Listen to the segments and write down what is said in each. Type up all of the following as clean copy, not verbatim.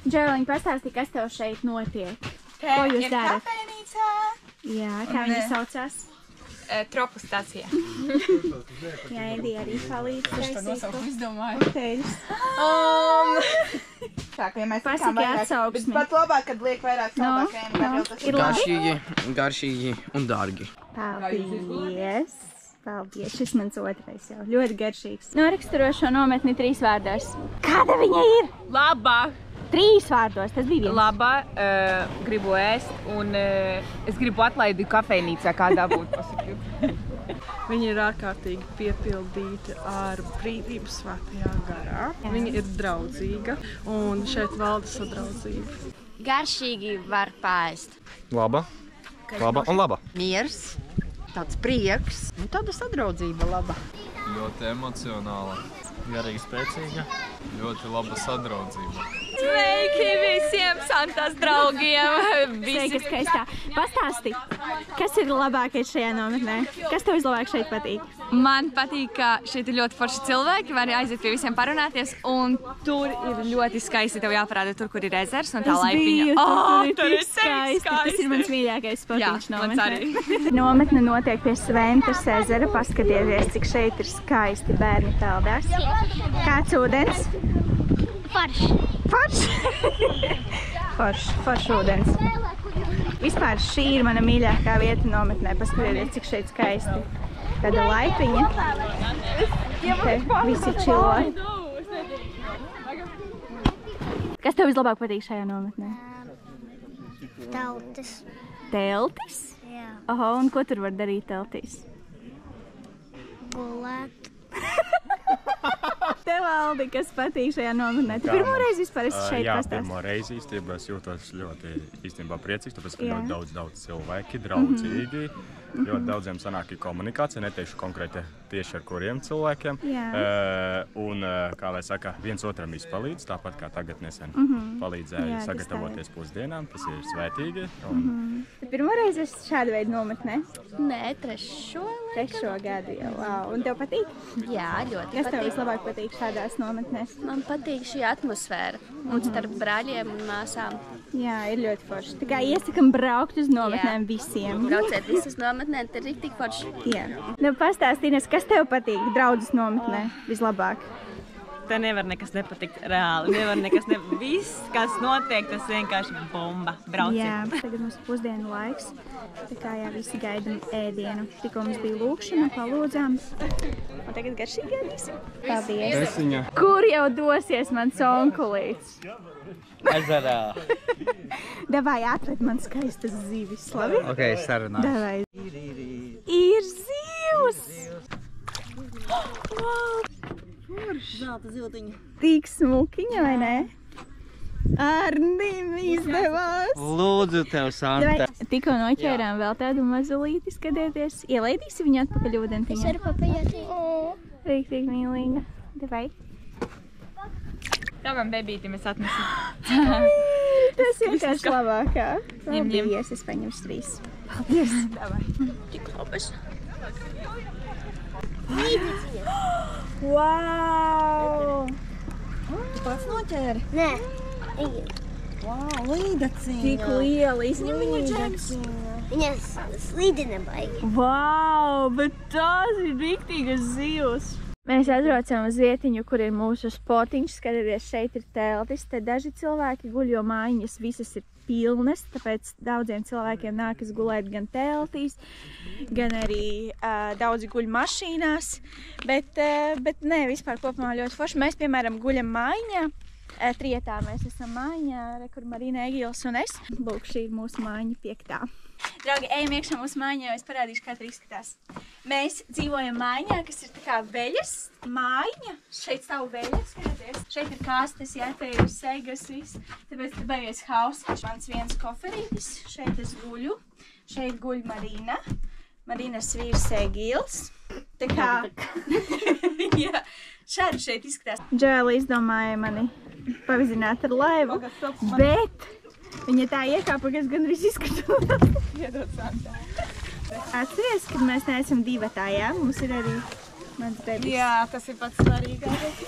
Džēliņ, pastāstīja, kas tev šeit notiek. Ko jūs darat? Kafejnīcā. Jā, kā viņa saucās? Tropu stācija. Jā, Edija arī palīdz. Kurš to nosaukumu izdomāja? Kokteļus. Tā, ka ja mēs Pasaki atsauksmi. Bet pat labāk, kad liek vairāk saldākajiem. Ir labi? Garšīgi un dārgi. Paldies. Paldies. Šis mans otrais jau. Ļoti garšīgs. Noraksturo šo nometni 3 vārdos. Kāda viņa ir? Labā! 3 vārdos, tas bija viens. Labā, gribu ēst un es gribu atlaidi kafejnīcā, kādā būtu pasakīt. Viņa ir ārkārtīgi piepildīta ar brīvības svētajā garā. Viņa ir draudzīga un šeit valda sadraudzība. Garšīgi var paēst. Laba un laba. Miers, tāds prieks un tāda sadraudzība laba. Ļoti emocionāla. Garīgi spēcīga. Ļoti laba sadraudzība. Sveiki visiem Santas draugiem! Sveika skaistā. Pastāsti, kas ir labākais šajā nometnē? Kas tev vislabāk šeit patīk? Man patīk, ka šeit ir ļoti forši cilvēki, var aiziet pie visiem parunāties, un tur ir ļoti skaisti. Tev jāparāda tur, kur ir ezers un tā laipiņa. Tur ir skaisti. Tas ir mans mīļākais spotiņš nometnē. arī. Nometne notiek pie Sventas ezera. Paskatieties, cik šeit ir skaisti bērni peldās. Kāds ūdens? Foršs ūdens. Vispār šī ir mana mīļākā vieta nometnē. Paskatieties, cik šeit skaisti. Tāda laipiņa. Te visi čilo. Kas tev vislabāk patīk šajā nometnē? Teltis. Teltis? Jā. Oho, un ko tur var darīt teltīs? Gulēt. Tev, Aldi, kas patīk šajā nometnē? Tu pirmo reizi vispār esi šeit pastāst? Jā, pirmo reizi īstenībā es jūtos ļoti īstenībā priecīgs, tāpēc, ka ļoti daudz cilvēki, draudzīgi. Ļoti daudziem sanāk komunikācija, neteikšu konkrēti tieši ar kuriem cilvēkiem. Un, kā lai saka, viens otram izpalīdz, tāpat kā tagad nesen palīdzēja sagatavoties pusdienām, tas ir svētīgi. Tu pirmo reizi esi šāda veida nometnē? Nē, trešo gadu jau. Wow. Un tev patīk? Jā, ļoti patīk. Kas tev vislabāk patīk šādās nometnēs? Man patīk šī atmosfēra un starp brāļiem un māsām. Jā, ir ļoti forši. Tā kā iesakam braukt uz nometnēm visiem. Brauciet visas nometnē, tad ir tik forši. Jā. Nu, pastāsti, Ines, kas tev patīk draudzes nometnē vislabāk? Te nevar nekas nepatikt reāli. Nevar nekas Viss, kas notiek, tas vienkārši bomba. Brauciet. Jā, tagad mums ir pusdienu laiks. Tā kā jā, visi gaidam ēdienu. Tikko mums bija lūkšana, palūdzām. Un tagad garšīgi ēdīsim. Paldies. Esiņa. Kur jau dosies mans onkulīts? Ezerā. Davai atved man skaistas zivis, labi? Ok, sarunāšu. Davai. Ir zivs! Zelta ziltiņa. Tik smukiņa, vai ne? Arnim izdevās! Lūdzu tev, Santa. Tikko noķērām vēl tādu mazulīti, skatieties. Ielaidīsi viņu atpakaļ ūdentiņā? Es varu papējot. Rīktīgi mīlīga. Davai. Tavam bebītim es atnesu. Tas vienkārši labākā. Ņem. Paldies, es paņemšu 3. Paldies. Davai. Tik labas. Wow! Tu pats noķēri? Nē. Wow, līdaciņa. Tik liela, izņem viņu, Džeks. Viņas slīdina baigi. Wow, bet tās ir riktīgas zivs. Mēs atbraucam uz vietiņu, kur ir mūsu spotiņš. Skatieties, šeit ir teltis. Te daži cilvēki guļ, jo mājiņas visas ir pilnas, tāpēc daudziem cilvēkiem nākas gulēt gan teltīs, gan arī daudzi guļ mašīnās. Bet nē, vispār kopumā ļoti forši. Mēs, piemēram, guļam mājiņā. Trietā mēs esam mājiņā, kur Marina, Egils un es. Lūk, šī ir mūsu mājiņa 5. Draugi, ejam iekšā mūsu mājiņā, es parādīšu, kā tur izskatās. Mēs dzīvojam mājiņā, kas ir tā kā veļas mājiņa. Šeit stāv veļas, skatieties. Šeit ir kastes, jātēju, segas, viss. Tāpēc te beigies hausiņš. Mans viens koferītis. Šeit es guļu. Šeit guļ Marina. Marinas vīrs Egils. Tā kā... Jā, šādi šeit izskatās. Džēli izdomāja mani pavizināt ar laivu, bet viņa tā iekāpa, ka es gandrīz izskatās. Iedod Santa. Atceries, kad mēs neesam divatā, jā? Mums ir arī mans bebis. Jā, tas ir pats svarīgākais.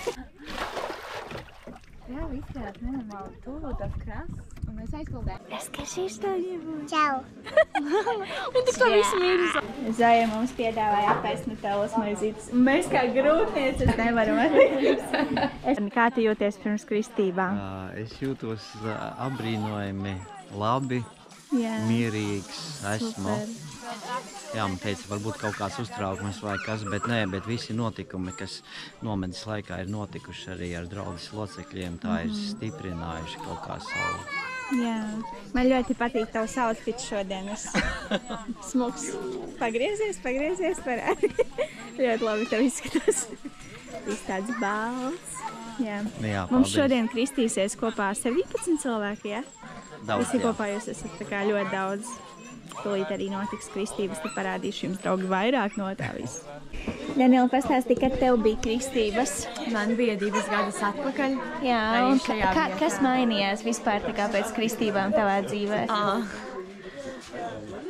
Jā, izskatās nenormāli tuvu tas krasts, un mēs aizpildējām. Es kā šīs tā iebūju. Čau. Un tik to visu mirza. Zaja mums piedāvāja apēst Nutellas maizītes. Un mēs kā grūtnieces nevaram atrast. Kā tu jūties pirms kristībām? Es jūtos apbrīnojami labi, mierīgs esmu. Jā, man teica, varbūt kaut kāds uztraukums vai kas, bet nē, bet visi notikumi, kas nometnes laikā ir notikuši arī ar draudzes locekļiem, tā ir stiprinājuši kaut kā savu. Jā, man ļoti patīk tavs outfits šodien. Smuks. Pagriezies, parādi. Ļoti labi tev izskatās. Viss tāds balts. Jā. Jā, mums šodien kristīsies kopā 17 cilvēki, jā? Daudz, visi kopā jūs esat tā kā ļoti daudz. Tūlīt arī notiks kristības, tad parādīšu jums, draugi, vairāk no tā visu. Daniela, pastāstīja, kad tev bija kristības? Man bija 2 gadus atpakaļ. Jā, un kas mainījās vispār tā kā pēc kristībām tavā dzīvē?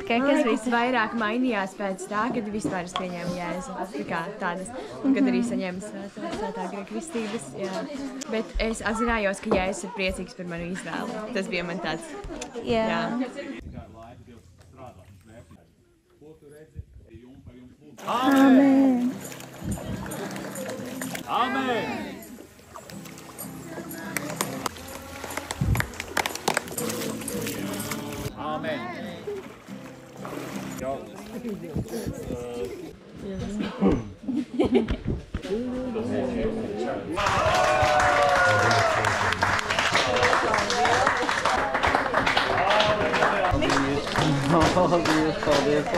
Kas visvairāk mainījās pēc tā, kad vispār es pieņēmu Jēzu. Tā kā tādas, kad arī saņēmu svētā gara kristības. Jā. Bet es apzinājos, ka Jēzus ir priecīgs par manu izvēli. Tas bija man tāds. Jā. Amen! Amen! Amen! Paldies!